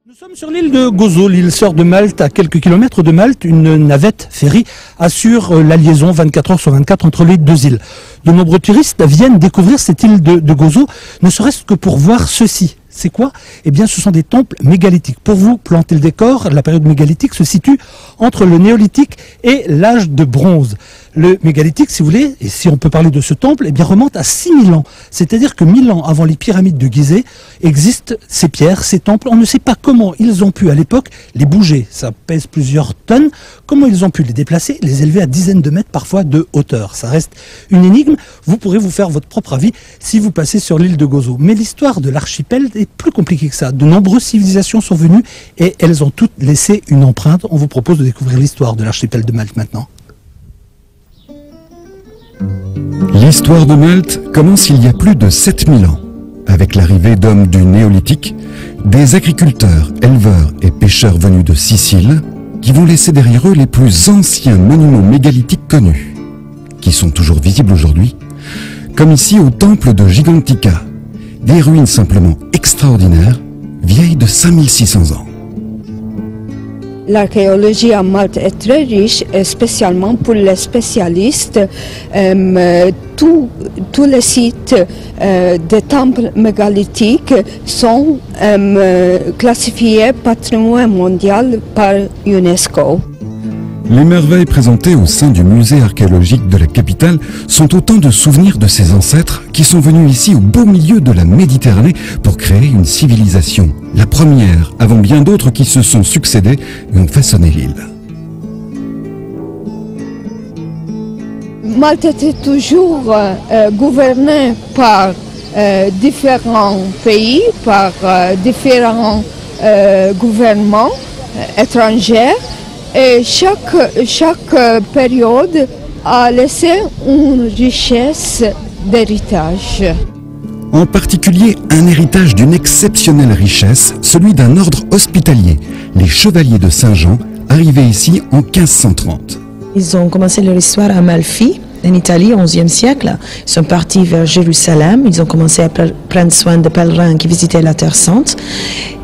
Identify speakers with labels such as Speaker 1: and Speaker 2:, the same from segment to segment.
Speaker 1: Nous sommes sur l'île de Gozo, l'île sœur de Malte, à quelques kilomètres de Malte. Une navette ferry assure la liaison 24 heures sur 24 entre les deux îles. De nombreux touristes viennent découvrir cette île de Gozo, ne serait-ce que pour voir ceci. C'est quoi? Eh bien, ce sont des temples mégalithiques. Pour vous planter le décor, la période mégalithique se situe entre le néolithique et l'âge de bronze. Le mégalithique, si vous voulez, et si on peut parler de ce temple, eh bien, remonte à 6000 ans. C'est-à-dire que 1000 ans avant les pyramides de Gizeh existent ces pierres, ces temples. On ne sait pas comment ils ont pu, à l'époque, les bouger. Ça pèse plusieurs tonnes. Comment ils ont pu les déplacer, les élever à dizaines de mètres, parfois de hauteur. Ça reste une énigme. Vous pourrez vous faire votre propre avis si vous passez sur l'île de Gozo. Mais l'histoire de l'archipel est plus compliquée que ça. De nombreuses civilisations sont venues et elles ont toutes laissé une empreinte. On vous propose de découvrir l'histoire de l'archipel de Malte maintenant.
Speaker 2: L'histoire de Malte commence il y a plus de 7000 ans, avec l'arrivée d'hommes du néolithique, des agriculteurs, éleveurs et pêcheurs venus de Sicile, qui vont laisser derrière eux les plus anciens monuments mégalithiques connus, qui sont toujours visibles aujourd'hui, comme ici au temple de Gigantica, des ruines simplement extraordinaires, vieilles de 5600 ans.
Speaker 3: L'archéologie à Malte est très riche, spécialement pour les spécialistes. Tous les sites des temples mégalithiques sont classifiés patrimoine mondial par UNESCO.
Speaker 2: Les merveilles présentées au sein du musée archéologique de la capitale sont autant de souvenirs de ces ancêtres qui sont venus ici au beau milieu de la Méditerranée pour créer une civilisation, la première avant bien d'autres qui se sont succédés et ont façonné l'île.
Speaker 3: Malte était toujours gouvernée par différents pays, par différents gouvernements étrangers. Et chaque période a laissé une richesse d'héritage.
Speaker 2: En particulier, un héritage d'une exceptionnelle richesse, celui d'un ordre hospitalier, les Chevaliers de Saint-Jean, arrivés ici en 1530.
Speaker 4: Ils ont commencé leur histoire à Malfi, en Italie, au XIe siècle. Ils sont partis vers Jérusalem. Ils ont commencé à prendre soin de pèlerins qui visitaient la Terre Sainte.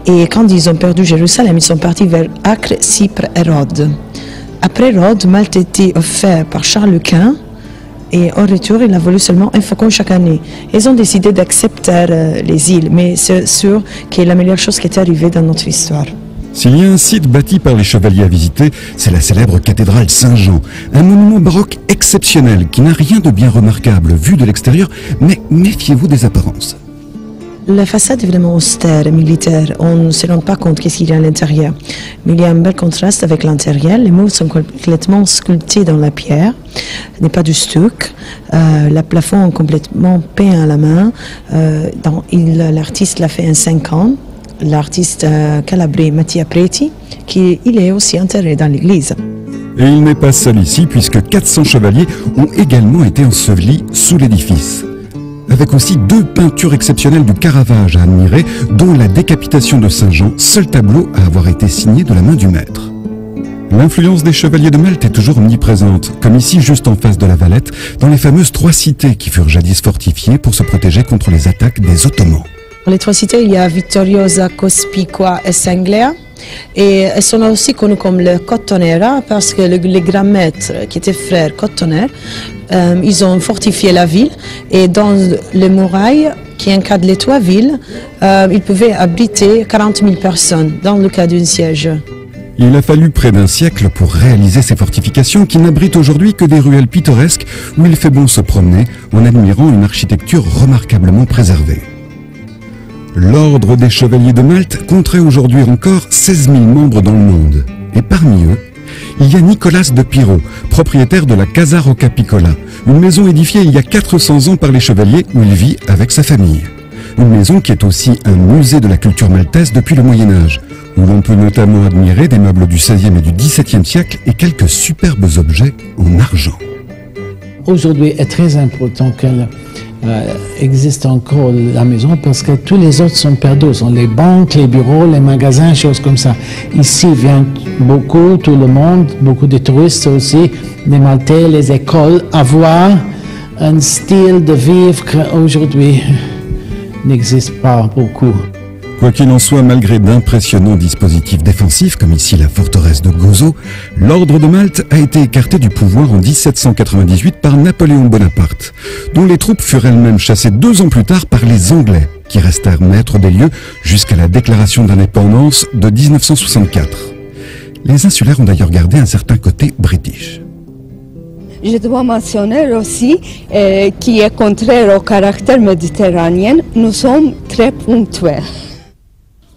Speaker 4: Et quand ils ont perdu Jérusalem, ils sont partis vers Acre, Chypre et Rhodes. Après Rhodes, Malte était offert par Charles Quint. Et en retour, il a voulu seulement un faucon chaque année. Ils ont décidé d'accepter les îles, mais c'est sûr que c'est la meilleure chose qui est arrivée dans notre histoire.
Speaker 2: S'il y a un site bâti par les chevaliers à visiter, c'est la célèbre cathédrale Saint-Jean, un monument baroque exceptionnel qui n'a rien de bien remarquable vu de l'extérieur, mais méfiez-vous des apparences.
Speaker 4: La façade est vraiment austère et militaire. On ne se rend pas compte qu'est-ce qu'il y a à l'intérieur. Mais il y a un bel contraste avec l'intérieur. Les murs sont complètement sculptés dans la pierre. Ce n'est pas du stuc. Le plafond est complètement peint à la main. L'artiste l'a fait en 5 ans. L'artiste calabré Mattia Preti, il est aussi enterré dans l'église.
Speaker 2: Et il n'est pas seul ici, puisque 400 chevaliers ont également été ensevelis sous l'édifice. Avec aussi 2 peintures exceptionnelles du Caravage à admirer, dont la décapitation de Saint-Jean, seul tableau à avoir été signé de la main du maître. L'influence des chevaliers de Malte est toujours omniprésente, comme ici juste en face de la Valette, dans les fameuses 3 cités qui furent jadis fortifiées pour se protéger contre les attaques des Ottomans.
Speaker 4: Dans les 3 cités, il y a Vittoriosa, Cospicua et Senglea. Et elles sont aussi connues comme le Cottonera parce que les grands maîtres, qui étaient frères Cottoner, ils ont fortifié la ville. Et dans les murailles qui encadrent les 3 villes, ils pouvaient abriter 40 000 personnes dans le cas d'un siège.
Speaker 2: Il a fallu près d'un siècle pour réaliser ces fortifications qui n'abritent aujourd'hui que des ruelles pittoresques où il fait bon se promener en admirant une architecture remarquablement préservée. L'ordre des Chevaliers de Malte compterait aujourd'hui encore 16 000 membres dans le monde. Et parmi eux, il y a Nicolas de Piro, propriétaire de la Casa Rocca Piccola, une maison édifiée il y a 400 ans par les Chevaliers où il vit avec sa famille. Une maison qui est aussi un musée de la culture maltaise depuis le Moyen-Âge, où l'on peut notamment admirer des meubles du XVIe et du XVIIe siècle et quelques superbes objets en argent.
Speaker 5: Aujourd'hui est très important qu'elle existe encore la maison parce que tous les autres sont perdus. Ce sont les banques, les bureaux, les magasins, choses comme ça. Ici vient beaucoup, tout le monde, beaucoup de touristes aussi, les Maltais, les écoles, avoir un style de vivre qu'aujourd'hui n'existe pas beaucoup.
Speaker 2: Quoi qu'il en soit, malgré d'impressionnants dispositifs défensifs, comme ici la forteresse de Gozo, l'ordre de Malte a été écarté du pouvoir en 1798 par Napoléon Bonaparte, dont les troupes furent elles-mêmes chassées 2 ans plus tard par les Anglais, qui restèrent maîtres des lieux jusqu'à la déclaration d'indépendance de 1964. Les insulaires ont d'ailleurs gardé un certain côté british.
Speaker 3: Je dois mentionner aussi qui est contraire au caractère méditerranéen, nous sommes très ponctuels.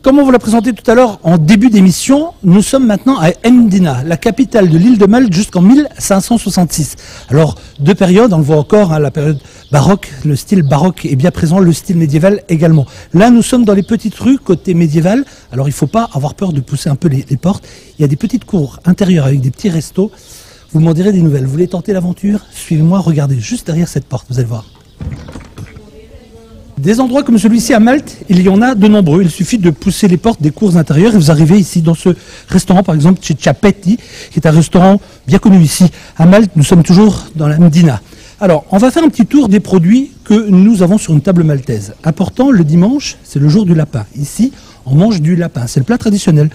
Speaker 1: Comme on vous l'a présenté tout à l'heure en début d'émission, nous sommes maintenant à Mdina, la capitale de l'île de Malte jusqu'en 1566. Alors, 2 périodes, on le voit encore, hein, la période baroque, le style baroque est bien présent, le style médiéval également. Là, nous sommes dans les petites rues côté médiéval. Alors, il ne faut pas avoir peur de pousser un peu les portes. Il y a des petites cours intérieures avec des petits restos. Vous m'en direz des nouvelles. Vous voulez tenter l'aventure? Suivez-moi, regardez juste derrière cette porte, vous allez voir. Des endroits comme celui-ci à Malte, il y en a de nombreux. Il suffit de pousser les portes des cours intérieures et vous arrivez ici dans ce restaurant, par exemple chez Ciapetti, qui est un restaurant bien connu ici. À Malte, nous sommes toujours dans la Mdina. Alors, on va faire un petit tour des produits que nous avons sur une table maltaise. Important, le dimanche, c'est le jour du lapin. Ici, on mange du lapin. C'est le plat traditionnel.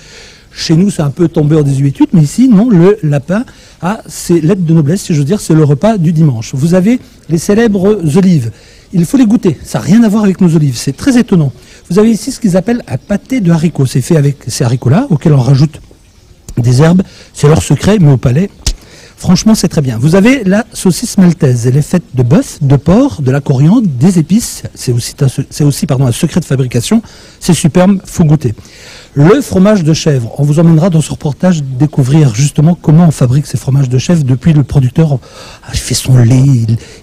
Speaker 1: Chez nous, c'est un peu tombé en désuétude, mais ici, non, le lapin a ses lettres de noblesse, si je veux dire, c'est le repas du dimanche. Vous avez les célèbres olives. Il faut les goûter, ça n'a rien à voir avec nos olives, c'est très étonnant. Vous avez ici ce qu'ils appellent un pâté de haricots, c'est fait avec ces haricots-là, auxquels on rajoute des herbes, c'est leur secret, mais au palais, franchement c'est très bien. Vous avez la saucisse maltaise, elle est faite de bœuf, de porc, de la coriandre, des épices, c'est aussi un secret de fabrication, c'est superbe, faut goûter. Le fromage de chèvre, on vous emmènera dans ce reportage découvrir justement comment on fabrique ces fromages de chèvre depuis le producteur. Il fait son lait,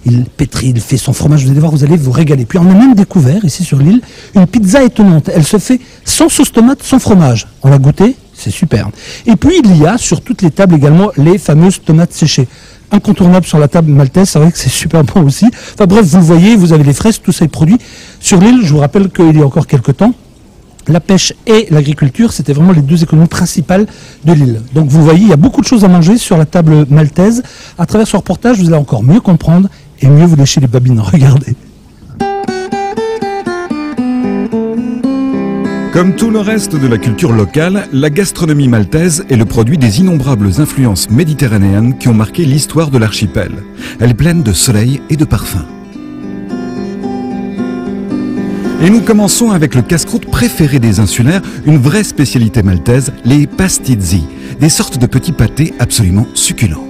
Speaker 1: il pétrit, il fait son fromage, vous allez voir, vous allez vous régaler. Puis on a même découvert ici sur l'île une pizza étonnante. Elle se fait sans sauce tomate, sans fromage. On l'a goûté, c'est super. Et puis il y a sur toutes les tables également les fameuses tomates séchées. Incontournable sur la table maltaise, c'est vrai que c'est super bon aussi. Enfin bref, vous le voyez, vous avez les fraises, tous ces produits. Sur l'île, je vous rappelle qu'il y a encore quelques temps, la pêche et l'agriculture, c'était vraiment les 2 économies principales de l'île. Donc vous voyez, il y a beaucoup de choses à manger sur la table maltaise. À travers ce reportage, vous allez encore mieux comprendre et mieux vous lécher les babines. Regardez.
Speaker 2: Comme tout le reste de la culture locale, la gastronomie maltaise est le produit des innombrables influences méditerranéennes qui ont marqué l'histoire de l'archipel. Elle est pleine de soleil et de parfums. Et nous commençons avec le casse-croûte préféré des insulaires, une vraie spécialité maltaise, les pastizzi, des sortes de petits pâtés absolument succulents.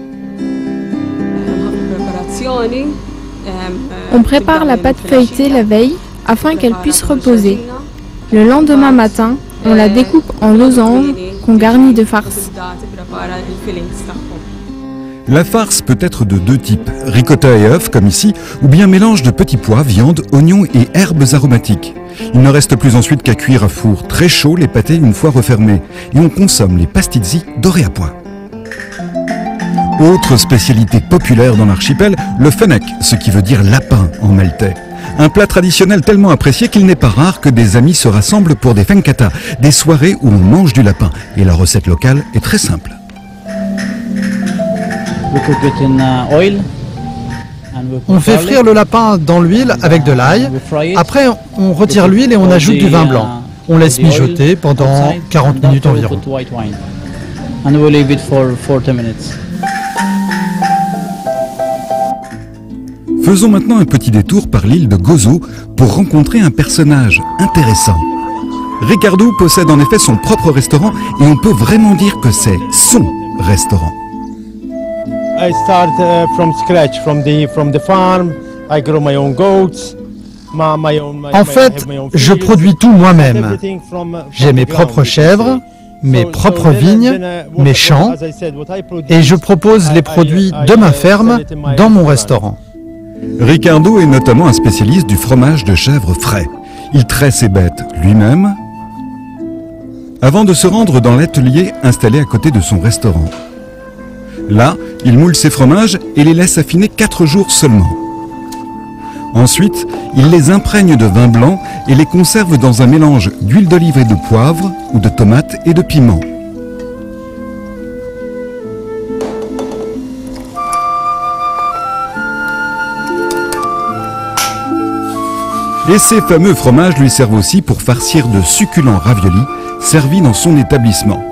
Speaker 6: On prépare la pâte feuilletée la veille afin qu'elle puisse reposer. Le lendemain matin, on la découpe en losanges qu'on garnit de farce.
Speaker 2: La farce peut être de 2 types, ricotta et œufs comme ici, ou bien mélange de petits pois, viande, oignons et herbes aromatiques. Il ne reste plus ensuite qu'à cuire à four très chaud les pâtés une fois refermés, et on consomme les pastizzi dorés à point. Autre spécialité populaire dans l'archipel, le fennek, ce qui veut dire lapin en maltais. Un plat traditionnel tellement apprécié qu'il n'est pas rare que des amis se rassemblent pour des fenkata, des soirées où on mange du lapin. Et la recette locale est très simple.
Speaker 7: On fait frire le lapin dans l'huile avec de l'ail. Après, on retire l'huile et on ajoute du vin blanc. On laisse mijoter pendant 40 minutes environ.
Speaker 2: Faisons maintenant un petit détour par l'île de Gozo pour rencontrer un personnage intéressant. Ricardo possède en effet son propre restaurant et on peut vraiment dire que c'est son restaurant.
Speaker 8: I start from scratch, from the farm. I grow my own goats.
Speaker 7: En fait, je produis tout moi-même. J'ai mes propres chèvres, mes propres vignes, mes champs, et je propose les produits de ma ferme dans mon restaurant.
Speaker 2: Ricardo est notamment un spécialiste du fromage de chèvre frais. Il traite ses bêtes lui-même avant de se rendre dans l'atelier installé à côté de son restaurant. Là, il moule ses fromages et les laisse affiner 4 jours seulement. Ensuite, il les imprègne de vin blanc et les conserve dans un mélange d'huile d'olive et de poivre ou de tomates et de piment. Et ces fameux fromages lui servent aussi pour farcir de succulents raviolis servis dans son établissement.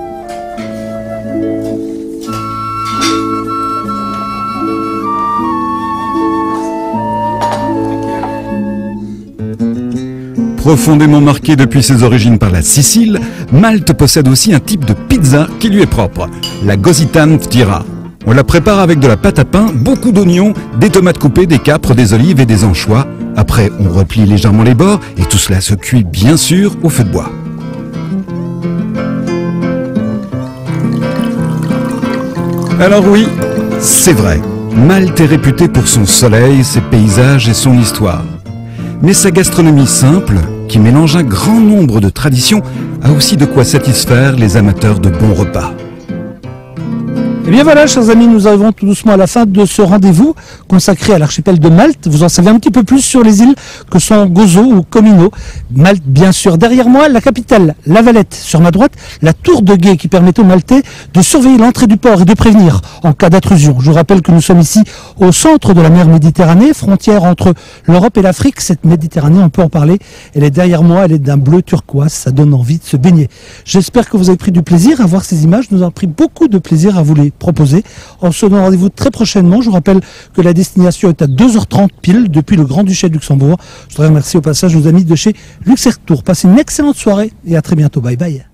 Speaker 2: Profondément marqué depuis ses origines par la Sicile, Malte possède aussi un type de pizza qui lui est propre, la Gositan Ftira. On la prépare avec de la pâte à pain, beaucoup d'oignons, des tomates coupées, des capres, des olives et des anchois. Après, on replie légèrement les bords et tout cela se cuit bien sûr au feu de bois. Alors oui, c'est vrai, Malte est réputée pour son soleil, ses paysages et son histoire. Mais sa gastronomie simple, qui mélange un grand nombre de traditions, a aussi de quoi satisfaire les amateurs de bons repas.
Speaker 1: Et bien voilà, chers amis, nous arrivons tout doucement à la fin de ce rendez-vous consacré à l'archipel de Malte. Vous en savez un petit peu plus sur les îles que sont Gozo ou Comino. Malte, bien sûr. Derrière moi, la capitale, La Valette. Sur ma droite, la tour de guet qui permet aux Maltais de surveiller l'entrée du port et de prévenir en cas d'intrusion. Je vous rappelle que nous sommes ici au centre de la mer Méditerranée, frontière entre l'Europe et l'Afrique. Cette Méditerranée, on peut en parler. Elle est derrière moi, elle est d'un bleu turquoise. Ça donne envie de se baigner. J'espère que vous avez pris du plaisir à voir ces images. Nous avons pris beaucoup de plaisir à vous les proposer. On se donne rendez-vous très prochainement. Je vous rappelle que la destination est à 2h30 pile depuis le Grand-Duché de Luxembourg. Je voudrais remercier au passage nos amis de chez Luxair Tour. Passez une excellente soirée et à très bientôt. Bye bye.